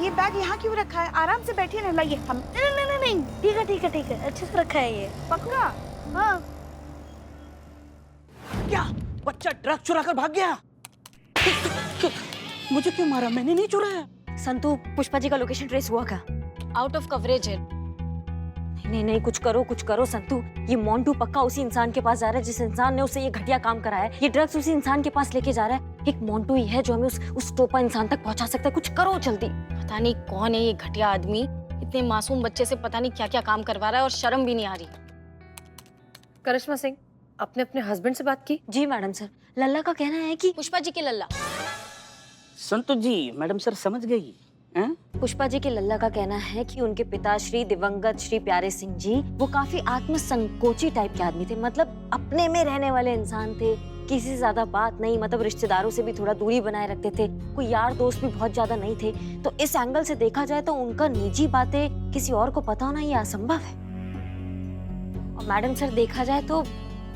ये बैग यहाँ क्यों रखा है? आराम से बैठिए ना, लाइए हम। नहीं नहीं नहीं नहीं, ठीक है ठीक है ठीक है, अच्छे से रखा है ये। पक्का? हाँ। क्या बच्चा ड्रग चुरा कर भाग गया? मुझे क्यों मारा? मैंने नहीं चुराया। संतु, पुष्पा जी का लोकेशन ट्रेस हुआ क्या? आउट ऑफ कवरेज है। नहीं नहीं, कुछ करो संतु। ये मोंटू पक्का उसी इंसान के पास जा रहा है जिस इंसान ने उसे ये घटिया काम कराया है। ये ड्रग्स उसी इंसान के पास लेके जा रहा है। एक मोंटू ही है जो हमें उस टोपा इंसान तक पहुंचा सकता है। कुछ करो जल्दी। पता नहीं कौन है ये घटिया आदमी, इतने मासूम बच्चे से पता नहीं क्या क्या काम करवा रहा है और शर्म भी नहीं आ रही। करिश्मा सिंह, आपने अपने हस्बैंड से बात की? जी मैडम सर, लल्ला का कहना है कि पुष्पा जी के लल्ला। संतु जी, मैडम सर समझ गई। पुष्पा जी के लल्ला का कहना है कि उनके पिताश्री दिवंगत श्री प्यारे सिंह जी वो काफी आत्मसंकोची टाइप के आदमी थे। मतलब अपने में रहने वाले इंसान थे, किसी से ज्यादा बात नहीं, मतलब रिश्तेदारों से भी थोड़ा दूरी बनाए रखते थे, कोई यार दोस्त भी बहुत ज्यादा नहीं थे। तो इस एंगल से देखा जाए तो उनका निजी बातें किसी और को पता होना ये असंभव है। और मैडम सर देखा जाए तो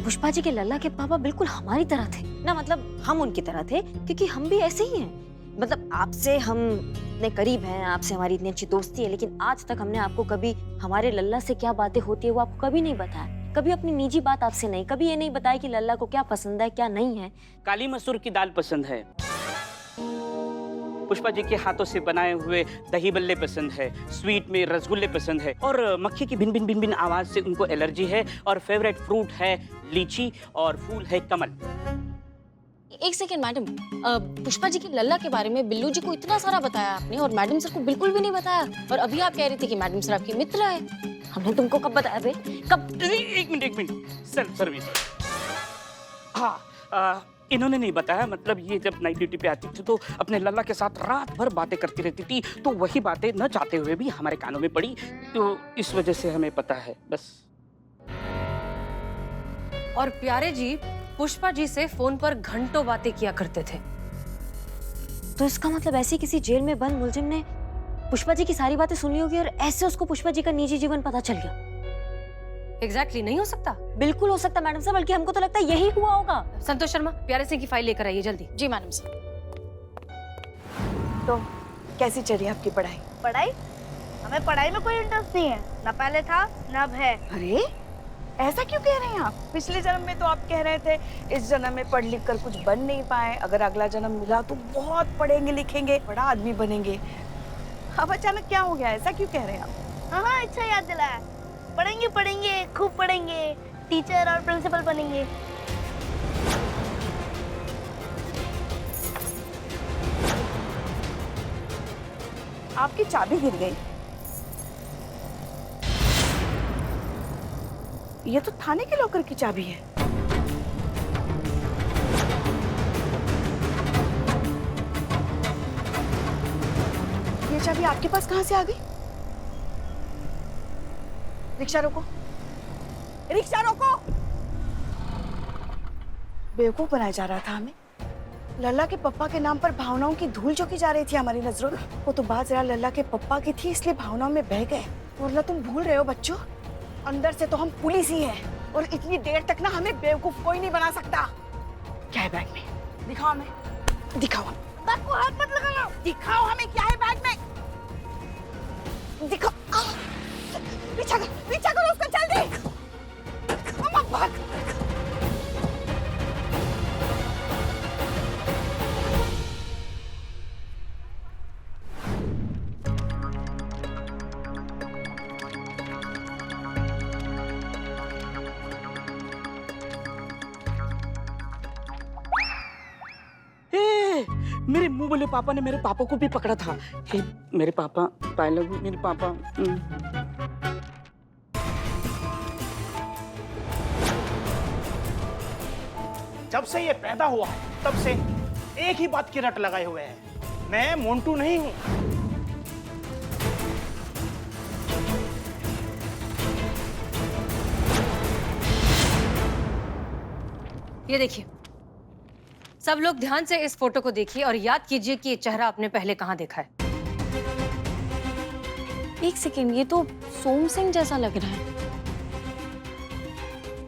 पुष्पा जी के लल्ला के पापा बिल्कुल हमारी तरह थे ना, मतलब हम उनकी तरह थे, क्योंकि हम भी ऐसे ही हैं। मतलब आपसे हम इतने करीब हैं, आपसे हमारी इतनी अच्छी दोस्ती है, लेकिन आज तक हमने आपको कभी हमारे लल्ला से क्या बातें होती है वो आपको कभी नहीं बताया। कभी अपनी निजी बात आपसे नहीं, कभी ये नहीं बताया कि लल्ला को क्या पसंद है क्या नहीं है। काली मसूर की दाल पसंद है, पुष्पा जी के हाथों से बनाए हुए दही बल्ले पसंद है, स्वीट में रसगुल्ले पसंद है, और मक्खी की भिन भिन भिन भिन आवाज से उनको एलर्जी है, और फेवरेट फ्रूट है लीची, और फूल है कमल। एक सेकेंड मैडम, पुष्पा जी के लल्ला के बारे में बिल्लू जी को इतना सारा बताया आपने और मैडम सर को बिल्कुल भी नहीं बताया, और अभी आप कह रहे थे कि मैडम सर आपकी मित्र है। हमने तुमको कब बताया बे? कब? एक मिनट, सेल्फ सर्विस। हाँ, इन्होंने नहीं बताया। मतलब ये जब नाइट ड्यूटी पे आती थी तो अपने लल्ला के साथ रात भर बातें करती रहती थी, तो वही बातें न चाहते हुए भी हमारे कानों में पड़ी, तो इस वजह से हमें पता है बस। और प्यारे जी पुष्पा जी से फोन पर घंटों बातें किया करते थे। तो इसका मतलब ऐसे किसी जेल में बंद मुलजिम ने पुष्पा जी की सारी बातें सुनी होगी और ऐसे उसको पुष्पा जी का निजी जीवन पता चल गया। एग्जैक्टली नहीं हो सकता? बिल्कुल हो सकता मैडम साहब, बल्कि हमको तो लगता है यही हुआ होगा। संतोष शर्मा, प्यारे सिंह की फाइल लेकर आइए जल्दी। जी मैडम सर। तो कैसी चल रही है आपकी पढ़ाई? पढ़ाई? हमें पढ़ाई में कोई इंटरेस्ट नहीं है, ना पहले था ना अब है। अरे ऐसा क्यों कह रहे हैं आप? पिछले जन्म में तो आप कह रहे थे इस जन्म में पढ़ लिख कर कुछ बन नहीं पाए, अगर अगला जन्म मिला तो बहुत पढ़ेंगे लिखेंगे, बड़ा आदमी बनेंगे। अब अचानक क्या हो गया? ऐसा क्यों कह रहे हैं आप? हाँ, अच्छा याद दिलाया। पढ़ेंगे पढ़ेंगे, खूब पढ़ेंगे, टीचर और प्रिंसिपल बनेंगे। आपकी चाबी गिर गई। ये तो थाने के लॉकर की चाबी है। ये चाबी आपके पास कहां से आ गई? रिक्शा रोको, रिक्शा रोको। बेवकूफ बनाया जा रहा था हमें। लल्ला के पप्पा के नाम पर भावनाओं की धूल झोंकी जा रही थी हमारी नजरों में। वो तो बात जरा लल्ला के पप्पा की थी, इसलिए भावनाओं में बह गए। वरना तुम भूल रहे हो बच्चों, अंदर से तो हम पुलिस ही हैं, और इतनी देर तक ना हमें बेवकूफ कोई नहीं बना सकता। क्या है बैग में? दिखाओ हमें, दिखाओ। बैग को हाथ मत लगाना, दिखाओ हमें क्या है बैग में, दिखाओ। पीछा करो उसको जल्दी। मम्मा भाग। मेरे मुंह बोले पापा ने मेरे पापा को भी पकड़ा था। हे मेरे पापा, आई लव यू मेरे पापा। जब से ये पैदा हुआ है तब से एक ही बात की रट लगाए हुए हैं, मैं मोंटू नहीं हूं। ये देखिए, सब लोग ध्यान से इस फोटो को देखिए और याद कीजिए कि ये चेहरा आपने पहले कहां देखा है। एक सेकेंड, ये तो सोम सिंह जैसा लग रहा है।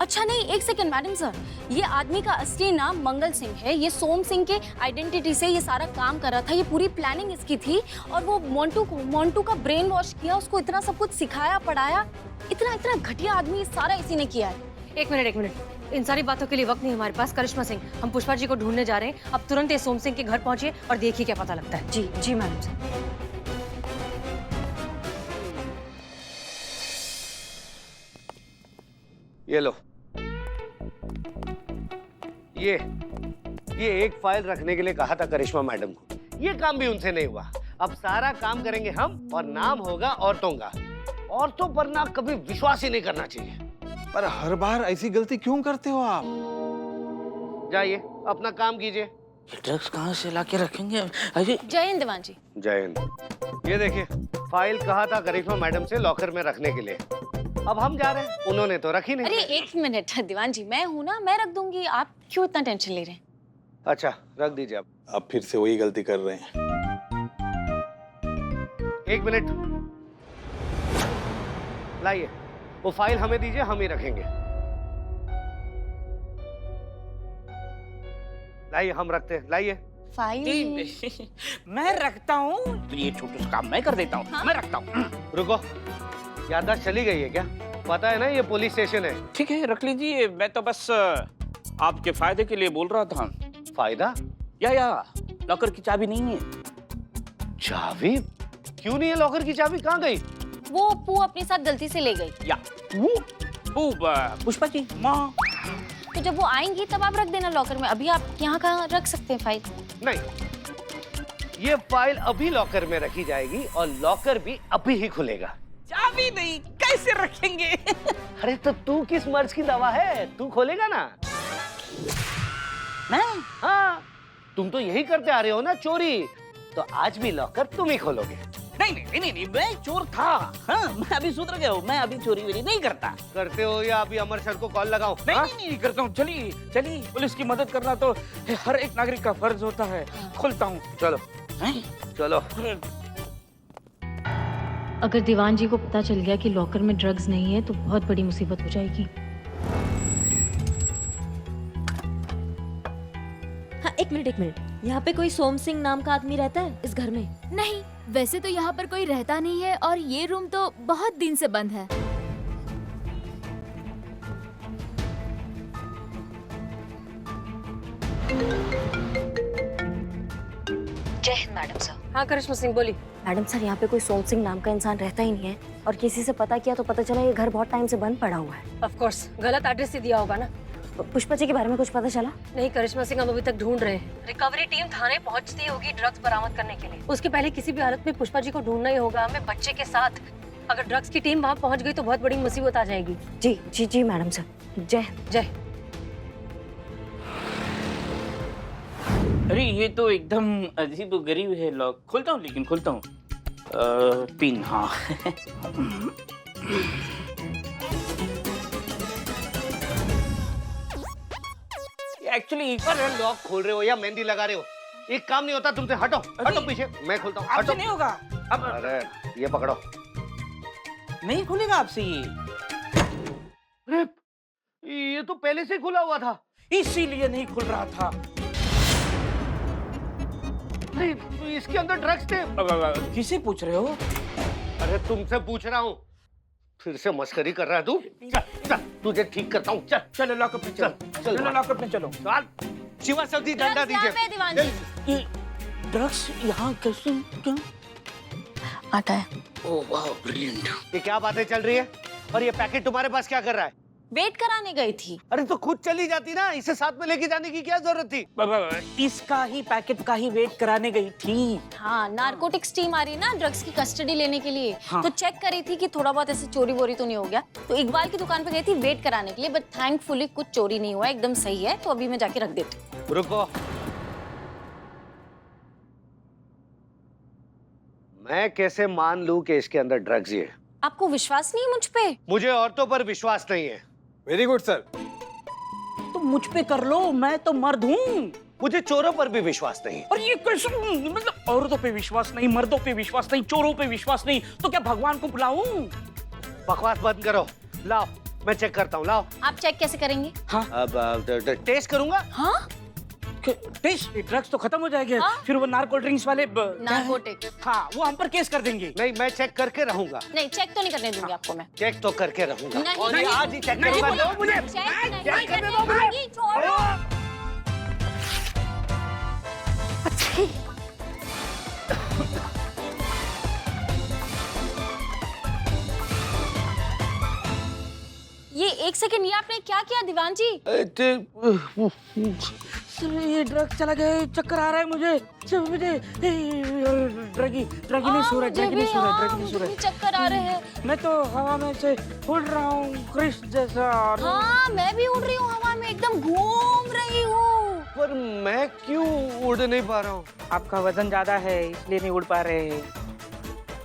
अच्छा नहीं, एक सेकंड मैडम सर, ये आदमी का असली नाम मंगल सिंह है। ये सोम सिंह के आइडेंटिटी से ये सारा काम कर रहा था। ये पूरी प्लानिंग इसकी थी और वो मोंटू का ब्रेन वॉश किया, उसको इतना सब कुछ सिखाया पढ़ाया। इतना घटिया आदमी सारा इसी ने किया है। एक मिनट, इन सारी बातों के लिए वक्त नहीं हमारे पास। करिश्मा सिंह, हम पुष्पा जी को ढूंढने जा रहे हैं। अब तुरंत ये सोम सिंह के घर पहुंचिए और देखिए क्या पता लगता है। जी जी मैडम सर। ये लो, ये एक फाइल रखने के लिए कहा था करिश्मा मैडम को। ये काम भी उनसे नहीं हुआ। अब सारा काम करेंगे हम और नाम होगा औरतों का। औरतों पर ना कभी विश्वास ही नहीं करना चाहिए। पर हर बार ऐसी गलती क्यों करते हो आप? जाइए अपना काम कीजिए। ये ड्रग्स कहाँ से लाके रखेंगे? अरे जय हिंद दीवान जी। जय हिंद। ये देखिए, फाइल कहा था करिश्मा मैडम से लॉकर में रखने के लिए। अब हम जा रहे हैं, उन्होंने तो रखी नहीं। अरे एक मिनट दीवान जी, मैं हूँ ना, मैं रख दूंगी। आप क्यों इतना टेंशन ले रहे हैं? अच्छा, रख दीजिए आप। अब फिर से वही गलती कर रहे हैं। एक मिनट, लाइए वो फाइल हमें दीजिए, हम ही रखेंगे। लाइए, हम रखते हैं। लाइए। फाइल मैं रखता हूँ तो ये छोटा सा काम मैं कर देता हूँ। मैं रखता हूँ। रुको, याददाश्त चली गई है क्या? पता है ना ये पुलिस स्टेशन है। ठीक है, रख लीजिए। मैं तो बस आपके फायदे के लिए बोल रहा था। फायदा? या लॉकर की चाबी नहीं है। चाबी? क्यों नहीं है लॉकर की चाबी? कहाँ गई? वो पू अपने साथ गलती से ले गई। या पुष्पा जी माँ। तो जब वो आएंगी तब आप रख देना लॉकर में। अभी आप यहाँ कहाँ रख सकते हैं फाइल? नहीं, ये फाइल अभी लॉकर में रखी जाएगी और लॉकर भी अभी ही खुलेगा। चाबी नहीं, कैसे रखेंगे? अरे तो तू किस मर्ज की दवा है? तू खोलेगा ना? मैं? हाँ, तुम तो यही करते आ रहे हो ना, चोरी। तो आज भी लॉकर तुम ही खोलोगे। नहीं, मैं चोर था। हाँ, मैं अभी सुधर गया हूँ। मैं अभी चोरी वोरी नहीं करता। करते हो या अभी अमर सर को कॉल लगाऊं? नहीं करता हूँ। चलिए, पुलिस की मदद करना तो हर एक नागरिक का फर्ज होता है। खुलता हूँ। चलो चलो। अगर दीवान जी को पता चल गया कि लॉकर में ड्रग्स नहीं है तो बहुत बड़ी मुसीबत हो जाएगी। हाँ, एक मिनट। यहाँ पे कोई सोम सिंह नाम का आदमी रहता है इस घर में? नहीं, वैसे तो यहाँ पर कोई रहता नहीं है और ये रूम तो बहुत दिन से बंद है। जय हिंद मैडम सर। हाँ करिश्मा सिंह, बोली। मैडम सर, यहाँ पे कोई सोम सिंह नाम का इंसान रहता ही नहीं है और किसी से पता किया तो पता चला ये घर बहुत टाइम से बंद पड़ा हुआ है। ऑफ कोर्स गलत एड्रेस ही दिया होगा ना। पुष्पा जी के बारे में कुछ पता चला? नहीं करिश्मा सिंह, हम अभी तक ढूंढ रहे हैं। रिकवरी टीम थाने पहुंचती होगी ड्रग्स बरामद करने के लिए। उसके पहले किसी भी हालत में पुष्पा जी को ढूंढना ही होगा, हमें बच्चे के साथ। अगर ड्रग्स की टीम वहां पहुंच गई तो बहुत बड़ी मुसीबत आ जाएगी। जी मैडम सर। जय जय। अरे ये तो एकदम अजीब गरीब है। लॉक खोलता हूँ, लेकिन खोलता हूँ। पिन, हाँ। एक्चुअली अरे लॉक खोल रहे हो या मेहंदी लगा रहे हो? एक काम नहीं होता तुमसे। हटो पीछे, मैं खोलता हूँ। आपसे नहीं होगा। अब अरे ये पकड़ो। नहीं खुलेगा आपसे ये। अरे ये तो पहले से खुला हुआ था। इसीलिए नहीं खुल रहा था। अरे इसके अंदर ड्रग्स थे। किसे पूछ रहे हो? अरे तुमसे पूछ रहा हूँ। फिर से मस्करी कर रहा है तू? चल, तुझे ठीक करता हूँ। चलो लॉकअप में चलो लॉकअप में चलो। शिवा सब्जी डंडा दीजिए। दीवान जी। ये ड्रग्स यहाँ कैसे क्यों आता है? ओह वाह, ब्रिलियंट। ये क्या बातें चल रही है? और ये पैकेट तुम्हारे पास क्या कर रहा है? वेट कराने गई थी। अरे तो खुद चली जाती ना, इसे साथ में लेके जाने की क्या जरूरत थी? इसका ही पैकेट का ही वेट कराने गई थी। हाँ, नारकोटिक्स टीम आ रही ना ड्रग्स की कस्टडी लेने के लिए। हाँ। तो चेक करी थी कि थोड़ा बहुत ऐसे चोरी वोरी तो नहीं हो गया। तो इकबाल की दुकान पे गई थी वेट कराने के लिए, बट थैंकफुली कुछ चोरी नहीं हुआ, एकदम सही है। तो अभी मैं जाके रख देती हूँ। रुको, मैं कैसे मान लूं कि इसके अंदर ड्रग्स ही है? आपको विश्वास नहीं है मुझ पे? मुझे औरतों पर विश्वास नहीं है। Very good sir. तो मुझ पे कर लो, मैं तो मर्द हूँ। मुझे चोरों पर भी विश्वास नहीं। और ये कैसे? मतलब औरतों पे विश्वास नहीं, मर्दों पे विश्वास नहीं, चोरों पे विश्वास नहीं, तो क्या भगवान को बुलाऊं? बकवास बंद करो। लाओ मैं चेक करता हूँ, लाओ। आप चेक कैसे करेंगे? अब टेस्ट करूंगा। हाँ टेस्ट ड्रग्स तो खत्म हो जाएंगे, फिर वो नार्को ड्रिंक्स वाले नार्कोटिक। हाँ, वो हम पर केस कर देंगे। नहीं, मैं चेक करके रहूंगा। नहीं, चेक तो नहीं करने दूंगी आपको मैं। चेक तो करके रहूंगा। नहीं, और नहीं, आज ही चेक नहीं, करूंगा। बोलो मुझे। चेक करने दूंगी, छोड़ो। ये एक सेकंड, ये आपने क्या किया दीवान जी? ये ड्रग्स चला गया, चक्कर आ रहा है मुझे ड्रगी नहीं सो रहा, मुझे चक्कर आ रहे हैं। मैं तो हवा में से उड़ रहा हूँ क्रिश जैसा। हाँ, मैं भी उड़ रही हूँ हवा में, एकदम घूम रही हूँ। पर मैं क्यों उड़ नहीं पा रहा हूँ? आपका वजन ज्यादा है इसलिए नहीं उड़ पा रहे हैं।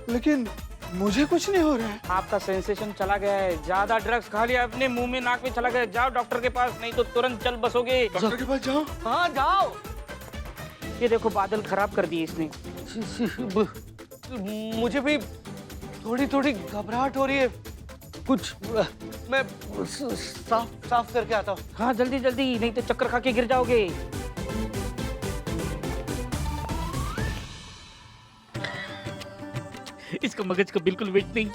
लेकिन मुझे कुछ नहीं हो रहा है। आपका सेंसेशन चला गया है, ज्यादा ड्रग्स खा लिया, अपने मुंह में नाक में चला गया। जाओ डॉक्टर के पास, नहीं तो तुरंत चल बसोगे। डॉक्टर के पास जाओ। हाँ, जाओ। ये देखो बादल खराब कर दिए इसने। मुझे भी थोड़ी थोड़ी घबराहट हो रही है कुछ। मैं साफ करके आता हूँ। हाँ जल्दी जल्दी, नहीं तो चक्कर खा के गिर जाओगे। इसका मगज का बिल्कुल वेट नहीं।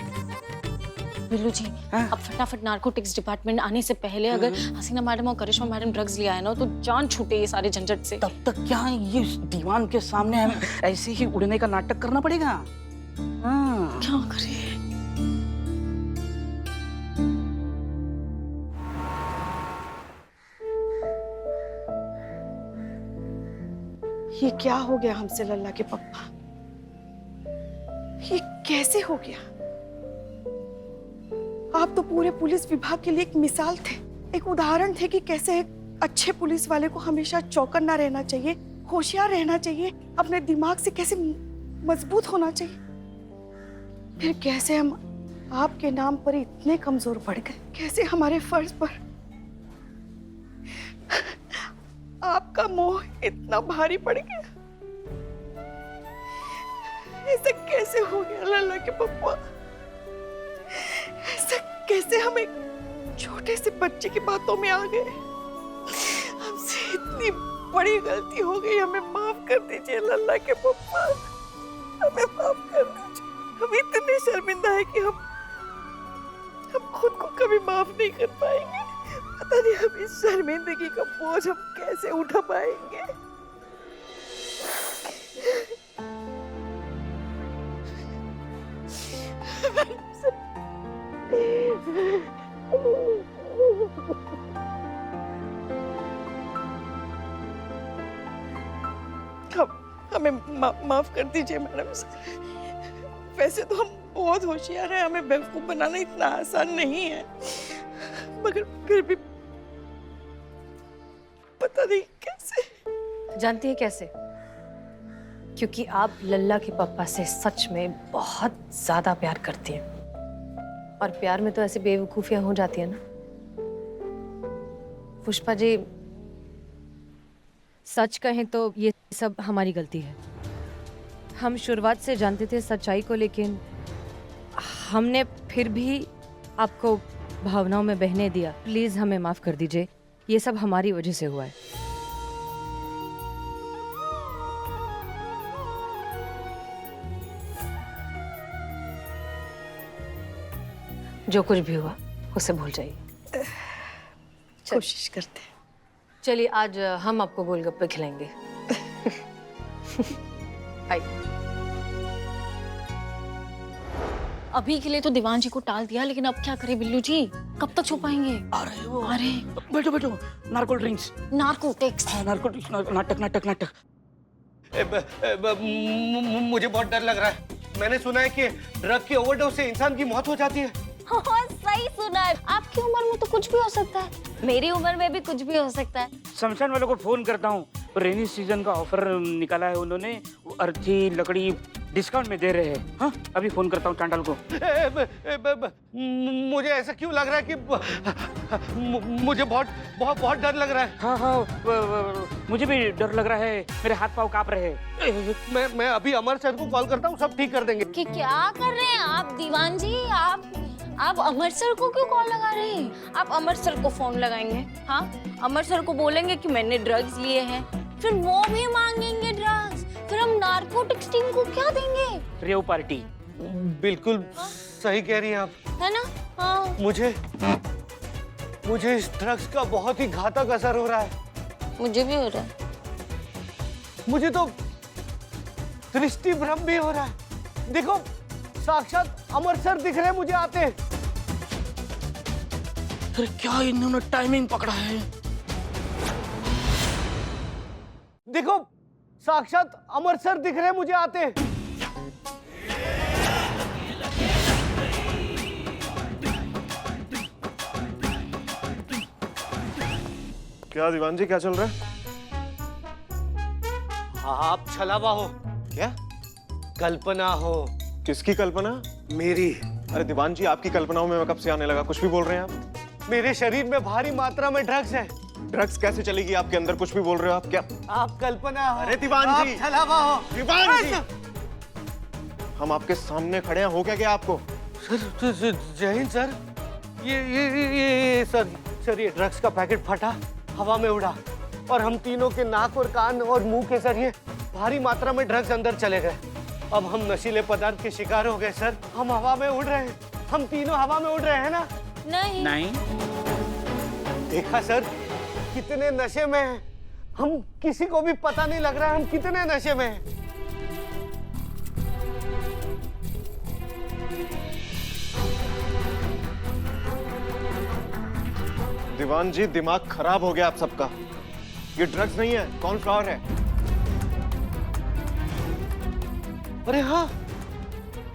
बिल्लू जी, अब फटाफट नार्कोटिक्स डिपार्टमेंट आने से पहले अगर हसीना मैडम और करिश्मा मैडम ड्रग्स ले आए ना तो जान छूटे ये सारे झंझट से। तब तक क्या ये दीवान के सामने हमें ऐसे ही उड़ने का नाटक करना पड़ेगा। हाँ। क्या करें? ये क्या हो गया हमसे लल्ला के पप्पा? ये कैसे हो गया? आप तो पूरे पुलिस विभाग के लिए एक मिसाल थे, एक उदाहरण थे कि कैसे एक अच्छे पुलिस वाले को हमेशा चौकन्ना रहना चाहिए, होशियार रहना चाहिए, अपने दिमाग से कैसे मजबूत होना चाहिए। फिर कैसे हम आपके नाम पर इतने कमजोर पड़ गए, कैसे हमारे फर्ज पर आपका मोह इतना भारी पड़ गया। ऐसा कैसे हो गया लल्ला के पप्पा? ऐसा कैसे हम एक छोटे से बच्चे की बातों में आ गए? हमसे इतनी बड़ी गलती हो गई, हमें माफ कर दीजिए लल्ला के पप्पा, हमें माफ कर दीजिए। हम इतने शर्मिंदा है कि हम खुद को कभी माफ नहीं कर पाएंगे। पता नहीं हम इस शर्मिंदगी का बोझ हम कैसे उठा पाएंगे। हमें माफ कर दीजिए मैडम सर। वैसे तो हम बहुत होशियार हैं, हमें बेवकूफ बनाना इतना आसान नहीं है, मगर फिर भी पता नहीं कैसे। जानती है कैसे? क्योंकि आप लल्ला के पापा से सच में बहुत ज्यादा प्यार करती हैं, और प्यार में तो ऐसे बेवकूफियां हो जाती है ना। पुष्पा जी, सच कहें तो ये सब हमारी गलती है। हम शुरुआत से जानते थे सच्चाई को, लेकिन हमने फिर भी आपको भावनाओं में बहने दिया। प्लीज हमें माफ कर दीजिए, ये सब हमारी वजह से हुआ है। जो कुछ भी हुआ उसे भूल जाइए। कोशिश करते हैं। चलिए, आज हम आपको गोलगप्पे खिलाएंगे। आइए। अभी के लिए तो दीवान जी को टाल दिया, लेकिन अब क्या करें बिल्लू जी? कब तक छुप पाएंगे? अरे वो, अरे बैठो बैठो। Narco drinks, narcotics. नार्कोटिक्स, नाटक नाटक नाटक। मुझे बहुत डर लग रहा है। मैंने सुना है कि ड्रग की ओवरडोज से इंसान की मौत हो जाती है। हाँ, सही सुना है। आपकी उम्र में तो कुछ भी हो सकता है, मेरी उम्र में भी कुछ भी हो सकता है। शमशान वालों को फोन करता हूँ, रेनी सीजन का ऑफर निकाला है उन्होंने, वो अर्थी लकड़ी डिस्काउंट में दे रहे हैं। हाँ, अभी फोन करता हूँ चांडाल को। मुझे ऐसा क्यों लग रहा है कि मुझे बहुत बहुत बहुत डर लग रहा है। हाँ हाँ, मुझे भी डर लग रहा है, मेरे हाथ पाँव कांप रहे हैं। मैं अभी अमर सर को कॉल करता हूँ, सब ठीक कर देंगे। कि क्या कर रहे हैं आप दीवान जी? आप आप अमर सर को क्यों कॉल लगा रहे हैं? आप अमर सर को फोन लगाएंगे, हाँ? अमर सर को बोलेंगे कि मैंने ड्रग्स लिए हैं, फिर वो भी मांगेंगे ड्रग्स, फिर हम नारकोटिक्स टीम को क्या देंगे? Rave party. बिल्कुल सही कह रही हैं आप, है ना? हाँ। मुझे इस ड्रग्स का बहुत ही घातक असर हो रहा है। मुझे भी हो रहा है। मुझे तो दृष्टि भ्रम भी हो रहा है। देखो, साक्षात अमर सर दिख रहे हैं मुझे आते। अरे क्या इन्होंने टाइमिंग पकड़ा है? देखो, साक्षात अमर सर दिख रहे हैं मुझे आते। क्या दीवान जी, क्या चल रहा है? आप छलावा हो क्या? कल्पना हो। किसकी कल्पना? मेरी। अरे दीवान जी, आपकी कल्पनाओं में मैं कब से आने लगा? कुछ भी बोल रहे हैं आप। मेरे शरीर में भारी मात्रा में ड्रग्स है। ड्रग्स कैसे चलेगी आपके अंदर? कुछ भी बोल रहे हो आप। क्या आप कल्पना हो। अरे दीवान जी, आप छलावा हो। दीवान जी, हम आपके सामने खड़े हैं, हो क्या गया आपको? सर, जय हिंद सर। ये सर ये ड्रग्स का पैकेट फटा, हवा में उड़ा और हम तीनों के नाक और कान और मुंह के जरिए भारी मात्रा में ड्रग्स अंदर चले गए। अब हम नशीले पदार्थ के शिकार हो गए सर। हम हवा में उड़ रहे हैं, हम तीनों हवा में उड़ रहे हैं ना? नहीं। देखा सर, कितने नशे में हैं। हम किसी को भी पता नहीं लग रहा है हम कितने नशे में हैं। दीवान जी, दिमाग खराब हो गया आप सबका। ये ड्रग्स नहीं है, कॉर्नफ्लावर है। अरे हाँ,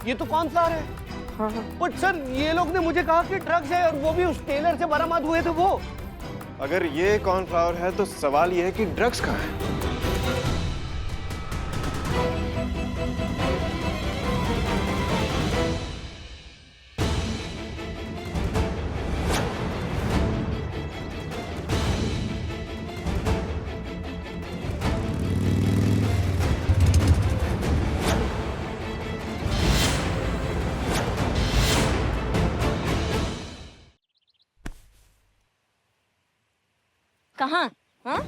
ये तो कॉर्नफ्लावर है। हाँ। बट सर, ये लोग ने मुझे कहा कि ड्रग्स है और वो भी उस टेलर से बरामद हुए थे वो। अगर ये कॉर्नफ्लावर है तो सवाल ये है कि ड्रग्स कहाँ है? कहाँ? हाँ?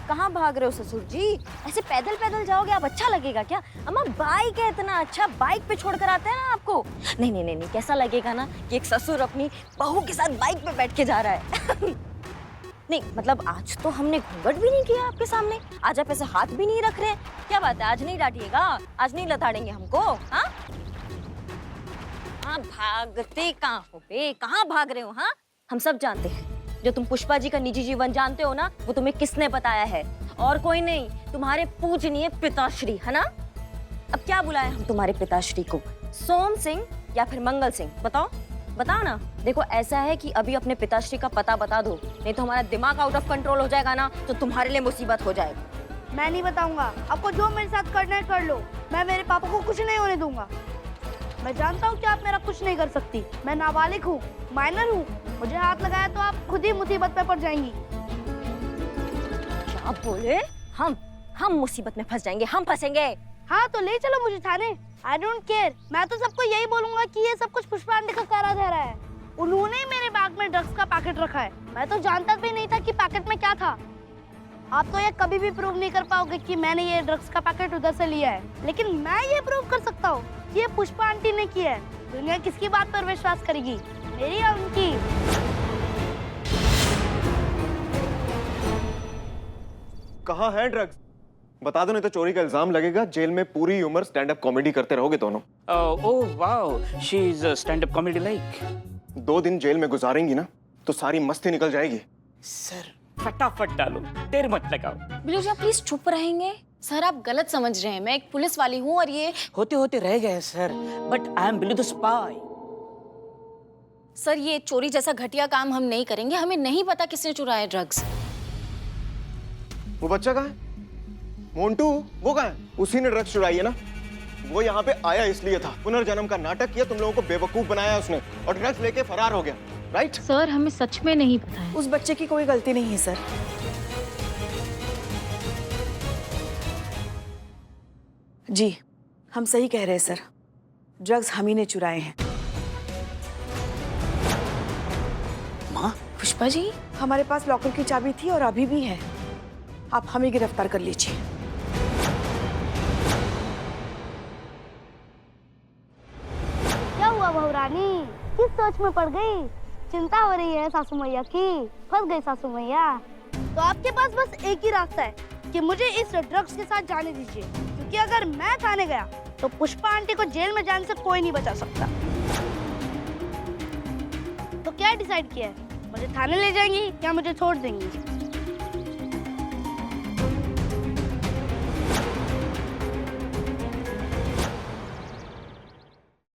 कहाँ भाग रहे हो ससुर जी? ऐसे पैदल पैदल जाओगे आप, अच्छा लगेगा क्या? अम्मा, बाइक है, इतना अच्छा बाइक पे छोड़कर आते हैं ना आपको। नहीं नहीं नहीं नहीं, कैसा लगेगा ना कि एक ससुर अपनी बहू के साथ बाइक पे बैठ के जा रहा है। नहीं मतलब आज तो हमने घूंघट भी नहीं किया आपके सामने, आज आप ऐसे हाथ भी नहीं रख रहे। क्या बात है, आज नहीं डांटिएगा? आज नहीं लताड़ेंगे हमको? हाँ हाँ, भागते कहाँ हो बे? कहाँ भाग रहे हो? हाँ, हम सब जानते हैं जो तुम पुष्पा जी का निजी जीवन जानते हो ना, वो तुम्हें किसने बताया है? और कोई नहीं, तुम्हारे पूजनीय पिताश्री, है ना? अब क्या बुलाए हम तुम्हारे पिताश्री को, सोम सिंह या फिर मंगल सिंह? बताओ बताओ ना। देखो ऐसा है कि अभी अपने पिताश्री का पता बता दो, नहीं तो हमारा दिमाग आउट ऑफ कंट्रोल हो जाएगा ना, तो तुम्हारे लिए मुसीबत हो जाएगी। मैं नहीं बताऊंगा, आपको जो मेरे साथ करना है कर लो, मैं मेरे पापा को कुछ नहीं होने दूंगा। मैं जानता हूँ कि आप मेरा कुछ नहीं कर सकती, मैं नाबालिग हूँ, माइनर हूँ, मुझे हाथ लगाया तो आप खुद ही मुसीबत में पड़ जाएंगी। क्या बोले? हम मुसीबत में फंस जाएंगे? हम फंसेंगे? हाँ तो ले चलो मुझे थाने, आई डोंट केयर। मैं तो सबको यही बोलूंगा कि ये सब कुछ पुष्पा आंटी का कारा धरा है, उन्होंने ही मेरे बैग में ड्रग्स का पैकेट रखा है। मैं तो जानता भी नहीं था कि पैकेट में क्या था। आप तो ये कभी भी प्रूव नहीं कर पाओगे कि मैंने ये ड्रग्स का पैकेट उधर से लिया है, लेकिन मैं ये प्रूव कर सकता हूँ कि ये पुष्पा आंटी ने किया है। दुनिया किसकी बात पर विश्वास करेगी, मेरी या उनकी? कहाँ है ड्रग्स? बता दो, नहीं तो चोरी का इल्जाम लगेगा, जेल में पूरी उम्र स्टैंड अप कॉमेडी करते रहोगे दोनों। Oh wow, she is stand up comedy like. 2 दिन जेल में गुजारेंगी ना तो सारी मस्ती निकल जाएगी। सर फटाफट डालो, देर मत लगाओ। बिलू जी आप प्लीज चुप रहेंगे? सर आप गलत समझ रहे हैं, मैं एक पुलिस वाली हूँ और ये होते होते रह गए sir, but I am Billu the spy. Sir ये चोरी जैसा घटिया काम हम नहीं करेंगे, हमें नहीं पता किसने चुराया ड्रग्स। वो बच्चा कहाँ है? मोंटू, वो कहाँ है? उसी ने ड्रग्स चुराई है ना? वो यहाँ पे आया इसलिए था, पुनर्जन्म का नाटक किया, तुम लोगों को बेवकूफ बनाया उसने और ड्रग्स लेके फरार हो गया, राइट? सर हमें सच में नहीं पता है। उस बच्चे की कोई गलती नहीं है सर। जी हम सही कह रहे हैं सर, ड्रग्स हम ही ने चुराए हैं। माँ पुष्पा जी, हमारे पास लॉकर की चाबी थी और अभी भी है। आप हमें गिरफ्तार कर लीजिए। क्या हुआ बहू रानी, किस सोच में पड़ गई? चिंता हो रही है सासू मैया की, फंस गई सासू मैया। तो आपके पास बस एक ही रास्ता है कि मुझे इस ड्रग्स के साथ जाने दीजिए, क्योंकि अगर मैं थाने गया तो पुष्पा आंटी को जेल में जाने से कोई नहीं बचा सकता। तो क्या डिसाइड किया है, मुझे थाने ले जाएंगी या मुझे छोड़ देंगी?